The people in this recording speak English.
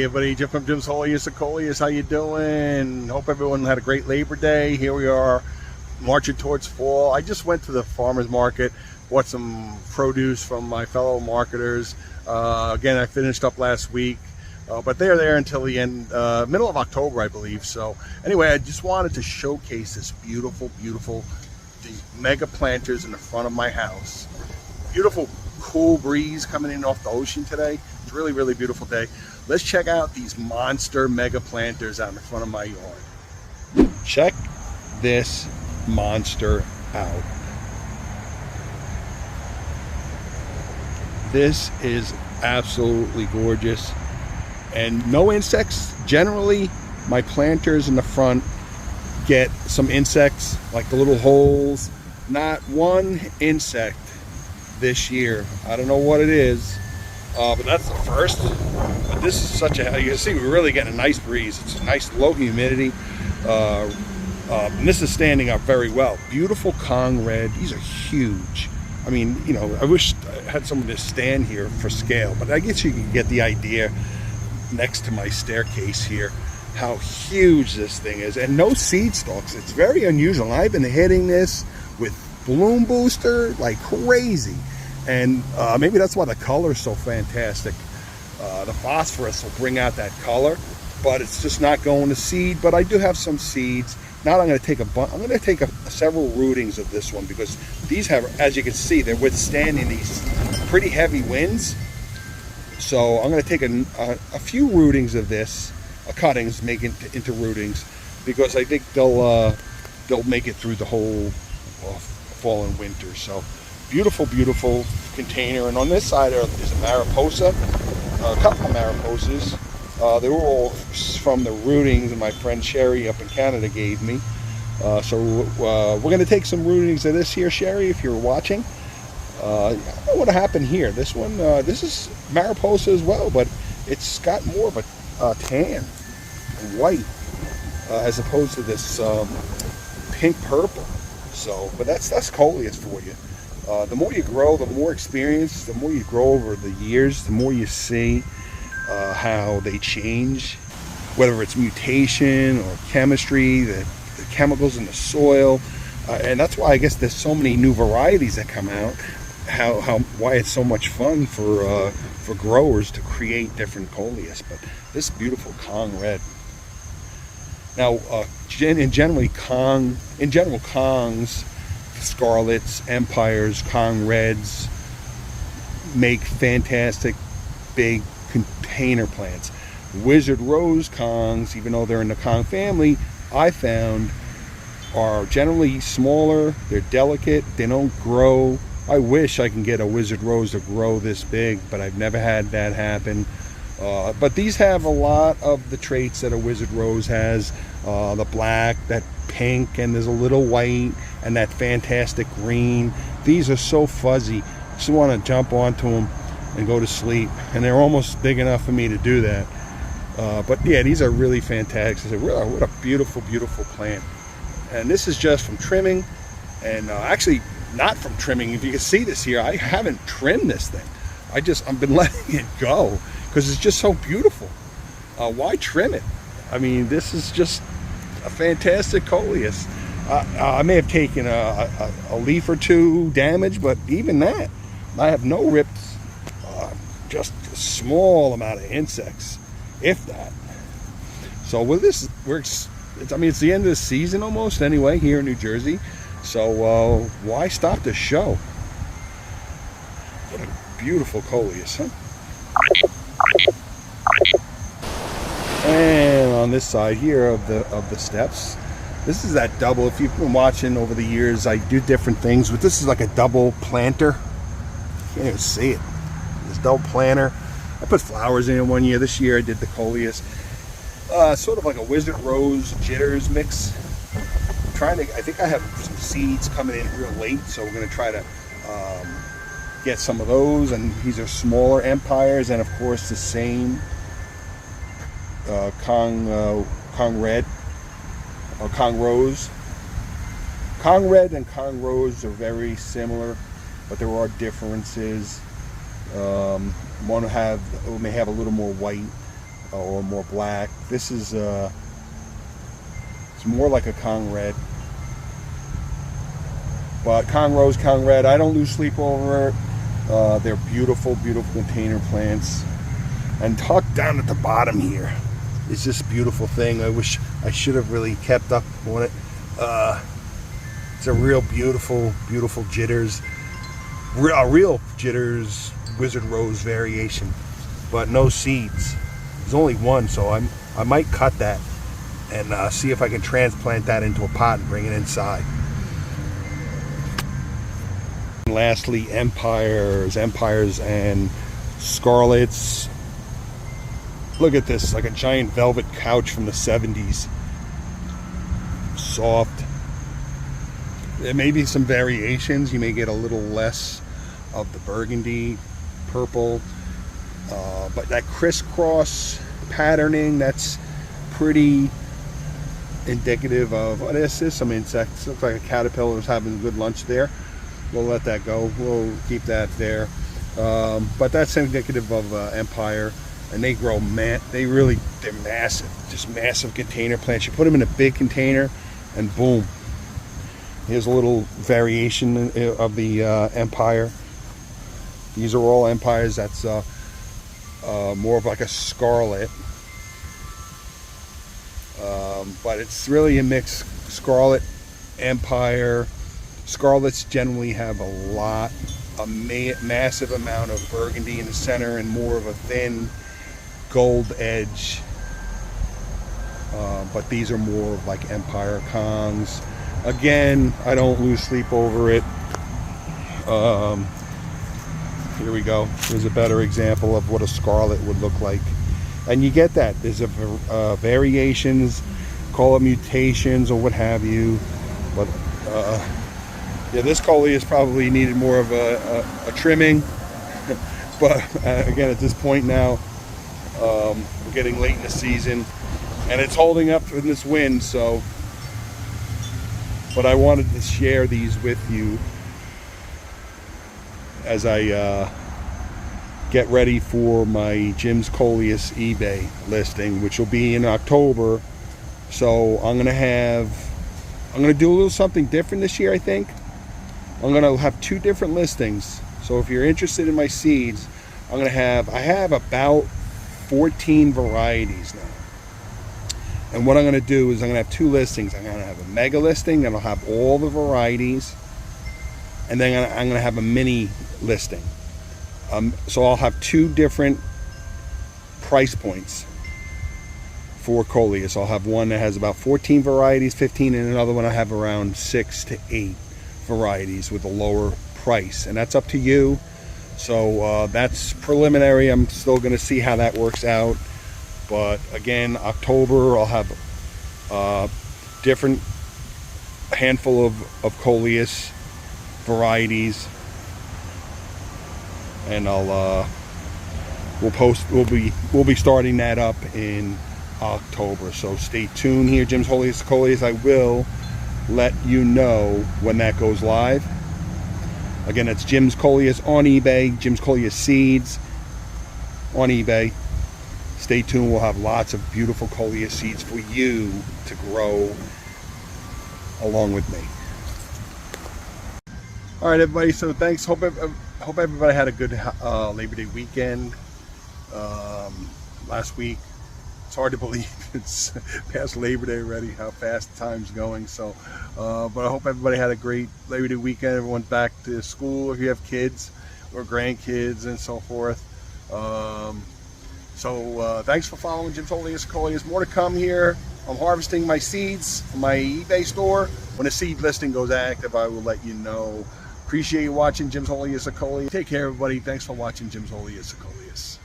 everybody, Jim from Jim's Wholiest, Coleus. How you doing? Hope everyone had a great Labor Day. Here we are, marching towards fall. I just went to the farmer's market, bought some produce from my fellow marketers. Again, I finished up last week, but they're there until the end, middle of October, I believe. So anyway, I just wanted to showcase this beautiful, these mega planters in the front of my house. Beautiful, cool breeze coming in off the ocean today. It's a really beautiful day. Let's check out these monster mega planters out in the front of my yard. Check this monster out. This is absolutely gorgeous, and no insects. Generally, my planters in the front get some insects, like the little holes. Not one insect this year. I don't know what it is, but that's the first. But this is such a, you can see we're really getting a nice breeze. It's a nice low humidity. And this is standing up very well. Beautiful Kong red. These are huge. I mean, you know, I wish I had someone to stand here for scale, but I guess you can get the idea next to my staircase here how huge this thing is. And no seed stalks. It's very unusual. I've been hitting this with bloom booster like crazy, and maybe that's why the color is so fantastic. The phosphorus will bring out that color, but it's just not going to seed. But I do have some seeds. Now I'm going to take several rootings of this one, because these have, as you can see, they're withstanding these pretty heavy winds. So I'm going to take a few rootings of this, cuttings, make it into rootings, because I think they'll make it through the whole fall and winter. So beautiful container. And on this side is a Mariposa, a couple of Mariposas. They were all from the rootings that my friend Sherry up in Canada gave me. So we're going to take some rootings of this here, Sherry, if you're watching. I don't know what happened here. This one, this is Mariposa as well, but it's got more of a tan, white, as opposed to this pink purple. So, but that's Coleus for you. The more you grow, the more experience, the more you grow over the years, the more you see how they change, whether it's mutation or chemistry, the chemicals in the soil, and that's why I guess there's so many new varieties that come out. Why it's so much fun for growers to create different Coleus. But this beautiful Kong red. Now, in general, Kongs, Scarlets, Empires, Kong reds make fantastic big container plants. Wizard Rose Kongs, even though they're in the Kong family, I found are generally smaller. They're delicate. They don't grow. I wish I can get a Wizard Rose to grow this big, but I've never had that happen. But these have a lot of the traits that a Wizard Rose has. The black, that pink, and there's a little white, and that fantastic green. These are so fuzzy. Just want to jump onto them and go to sleep. And they're almost big enough for me to do that. But yeah, these are really fantastic. What a beautiful plant. And this is just from trimming, and actually not from trimming. If you can see this here, I haven't trimmed this thing. I've been letting it go because it's just so beautiful. Why trim it? I mean, this is just a fantastic Coleus. I may have taken a leaf or two damage, but even that, I have no rips. Just a small amount of insects, if that. So with this, it's the end of the season almost anyway here in New Jersey. So why stop the show? What a beautiful Coleus, huh? And on this side here of the steps, this is that double. If you've been watching over the years, I do different things, but this is like a double planter. You can't even see it. This double planter. I put flowers in it one year. This year I did the Coleus. Sort of like a Wizard Rose Jitters mix. I think I have some seeds coming in real late, so we're going to try to get some of those. And these are smaller Empires, and of course the same Kong red or Kong rose. Kong red and Kong rose are very similar, but there are differences. One may have a little more white, or more black. This is it's more like a Kong red. But Kong rose, Kong red, I don't lose sleep over it. They're beautiful, beautiful container plants. And tucked down at the bottom here is this beautiful thing. I wish I should have really kept up on it. It's a real beautiful, beautiful jitters. A real jitters wizard rose variation, but no seeds. There's only one, so I might cut that and see if I can transplant that into a pot and bring it inside. And lastly, empires and scarlets. Look at this, like a giant velvet couch from the 70s. Soft. There may be some variations. You may get a little less of the burgundy, purple, but that crisscross patterning, that's pretty indicative of, oh, this is some insects. Looks like a caterpillar was having a good lunch there. We'll let that go. We'll keep that there. But that's indicative of empire. And they grow, they're massive, just massive container plants. You put them in a big container and boom. Here's a little variation of the empire. These are all empires. That's more of like a scarlet. But it's really a mix. Scarlet, empire. Scarlets generally have a massive amount of burgundy in the center and more of a thin gold edge. But these are more of like empire Kongs. Again, I don't lose sleep over it. Here we go. Here's a better example of what a scarlet would look like. And you get that. There's variations, call it mutations or what have you. But yeah, this Coleus probably needed more of a trimming. But again, at this point now, we're getting late in the season. And it's holding up in this wind, so. But I wanted to share these with you as I get ready for my Jim's Coleus eBay listing, which will be in October. So I'm gonna do a little something different this year, I think. I'm gonna have 2 different listings. So if you're interested in my seeds, I have about 14 varieties now. And what I'm going to do is I'm going to have 2 listings. I'm going to have a mega listing that'll have all the varieties, and then I'm going to have a mini listing. So I'll have 2 different price points for Coleus. I'll have one that has about 14 varieties, 15, and another one I have around 6 to 8 varieties with a lower price, and that's up to you. So that's preliminary. I'm still going to see how that works out. But again, October I'll have different handful of Coleus varieties, and we'll be starting that up in October. So stay tuned here, Jim's Wholiest Coleus. I will let you know when that goes live. Again, it's Jim's Coleus on eBay, Jim's Coleus Seeds on eBay. Stay tuned, we'll have lots of beautiful Coleus seeds for you to grow along with me. All right, everybody, so thanks. Hope everybody had a good Labor Day weekend. Last week, it's hard to believe it's past Labor Day already, how fast time's going. So, but I hope everybody had a great Labor Day weekend. Everyone's back to school if you have kids or grandkids and so forth. So thanks for following Jim's Wholiest Coleus. More to come here. I'm harvesting my seeds from my eBay store. When the seed listing goes active, I will let you know. Appreciate you watching Jim's Wholiest Coleus. Take care, everybody. Thanks for watching Jim's Wholiest Coleus.